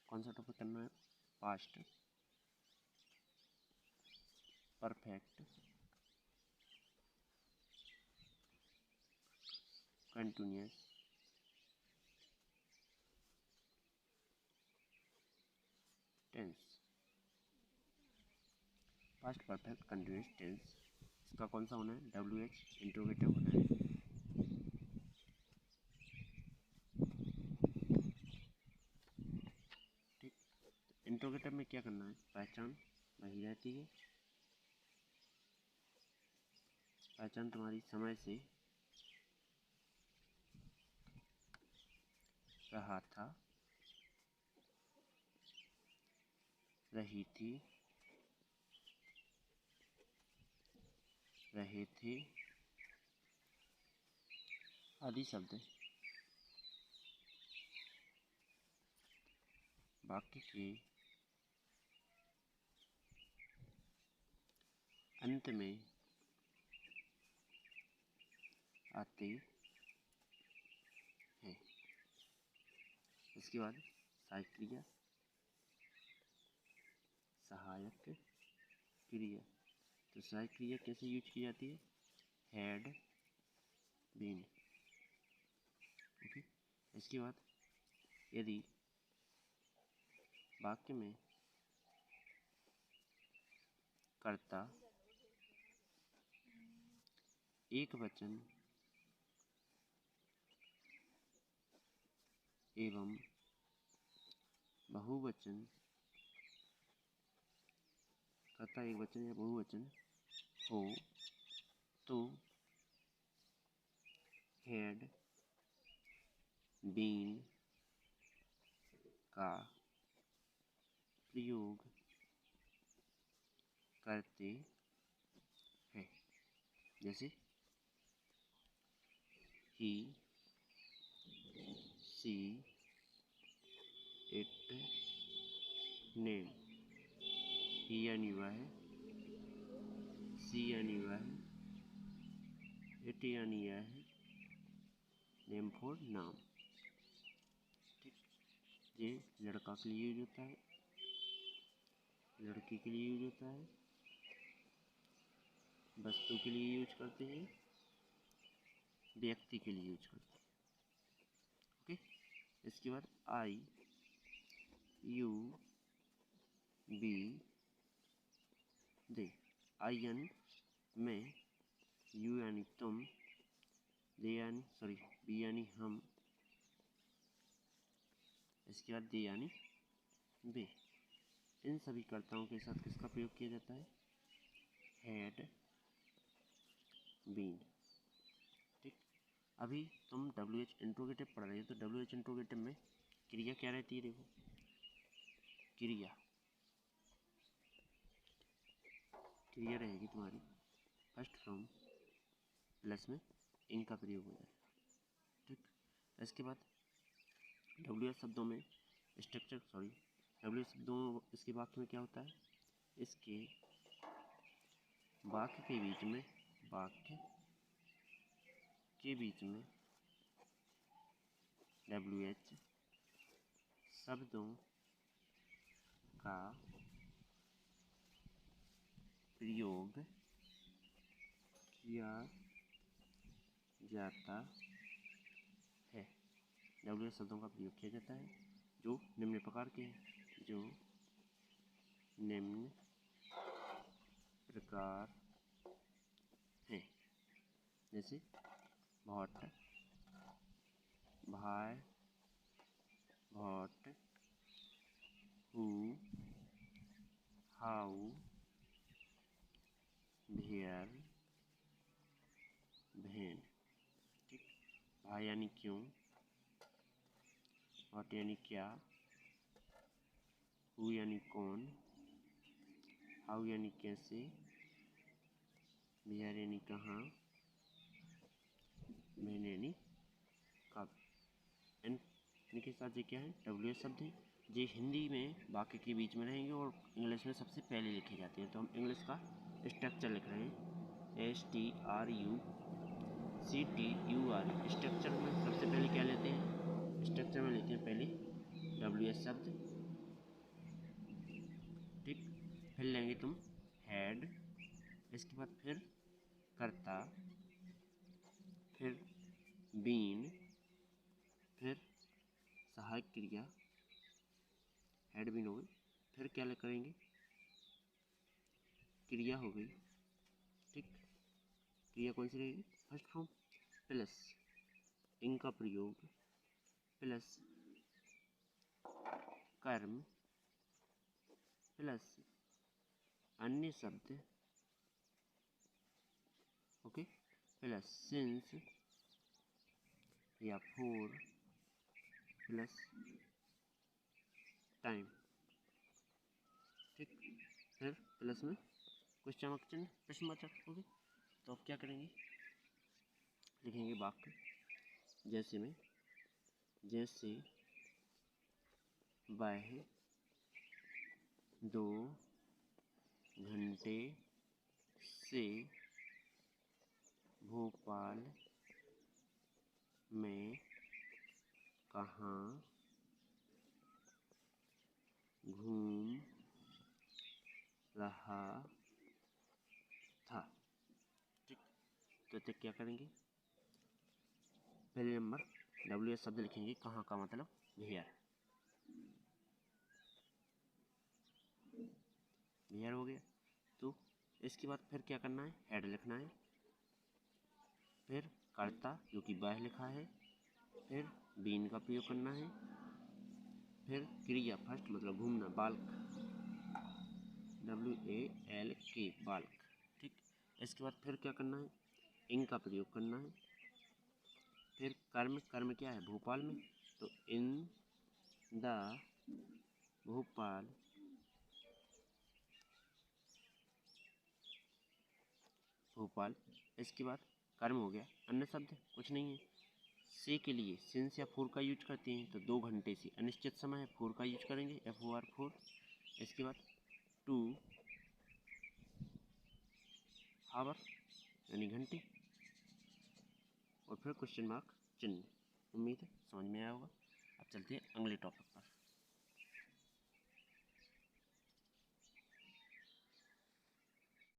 कौन सा टॉपिक करना है? Past perfect continuous tense. Past perfect continuous tense इसका कौन सा होना है? WH इंट्रोगेटिव होना है। ठीक, इंट्रोगेटिव में क्या करना है? पहचान वही रहती है, पहचान तुम्हारी समय से रहा था, रही थी, रहे थे आदि शब्द वाक्य के अंत में आते हैं। इसके बाद सहायक क्रिया, सहायक क्रिया। तो सहायक क्रिया कैसे यूज की जाती है? Had been. ओके, इसके बाद यदि वाक्य में कर्ता एक वचन एवं बहुवचन, कर्ता एक वचन या बहुवचन हो तो हैड बीन का प्रयोग करते हैं। जैसे ही, सी, इट, नेम। ही यानी वह है, सी यानी वह है, इट यानी यह है, नेम फॉर नाम। ठीक, ये लड़का के लिए यूज होता है, लड़की के लिए यूज होता है, वस्तु के लिए यूज करते हैं, व्यक्ति के लिए यूज करते हैं। ओके, इसके बाद आई, यू, बी, दे। आई यानी मैं, यू यानी तुम, बी यानी हम, इसके बाद दे यानी वे। इन सभी कर्ताओं के साथ किसका प्रयोग किया जाता है? Had been. ठीक, अभी तुम WH इंट्रोगेटिव पढ़ रहे हो, तो WH इंट्रोगेटिव में क्रिया क्या रहती है? देखो, क्रिया रहेगी तुम्हारी फर्स्ट फ्रॉम प्लस में इन का प्रयोग हो जाएगा। ठीक, इसके बाद WH शब्दों में स्ट्रक्चर, WH शब्दों इसके वाक्य में क्या होता है? इसके वाक्य के बीच में WH शब्दों का प्रयोग किया जाता है। WH शब्दों का प्रयोग किया जाता है जो निम्न प्रकार के हैं, जो निम्न प्रकार हैं। जैसे भॉट, भाई, भॉट, हु, हाउ, भेयर, भेन। ठीक, भाई यानी क्यों, व्हाट यानी क्या, हु यानी कौन, हाउ यानी कैसे, वेयर यानी कहाँ, व्हेन यानी कब। इनके साथ ये क्या है? WH शब्द है। ये हिंदी में वाक्य के बीच में रहेंगे और इंग्लिश में सबसे पहले लिखे जाते हैं। तो हम इंग्लिश का स्ट्रक्चर लिख रहे हैं, STRUCTUR। स्ट्रक्चर में सबसे पहले क्या लेते हैं? स्ट्रक्चर में लेते हैं पहले WH शब्द, फिर लेंगे तुम हैड, इसके बाद फिर करता, फिर बीन, फिर सहायक क्रिया, हैड बीन हो गई, फिर क्या करेंगे, क्रिया हो गई, ठीक। क्रिया कौन सी रहेगी, फर्स्ट फॉर्म प्लस इन का प्रयोग प्लस कर्म प्लस अन्य शब्द, ओके, प्लस सिंस या फोर प्लस टाइम, ठीक। फिर प्लस में कुछ चमक चिन्ह प्रश्नवाचक, ओके। तो अब क्या करेंगे, लिखेंगे वाक्य जैसे में, जैसे वह 2 घंटे से भोपाल में कहाँ घूम रहा था, ठीक। तो क्या करेंगे, पहले नंबर WH शब्द लिखेंगे, कहाँ का मतलब वेयर, वेयर हो गया। तो इसके बाद फिर क्या करना है, हेड लिखना है, फिर कर्ता जो कि वह लिखा है, फिर बीन का प्रयोग करना है, फिर क्रिया फर्स्ट मतलब घूमना, बाल्क WALK बाल्क, ठीक। इसके बाद फिर क्या करना है, इन का प्रयोग करना है, फिर कर्म, कर्म क्या है भोपाल में, तो इन द भोपाल, भोपाल। इसके बाद कर्म हो गया, अन्य शब्द कुछ नहीं है। से के लिए सिंस या फोर का यूज करते हैं, तो 2 घंटे से अनिश्चित समय है, 4 का यूज करेंगे, FOR 4। इसके बाद 2 आवर यानी घंटे, और फिर क्वेश्चन मार्क चिन्ह। उम्मीद है समझ में आया होगा। अब चलते हैं अगले टॉपिक पर।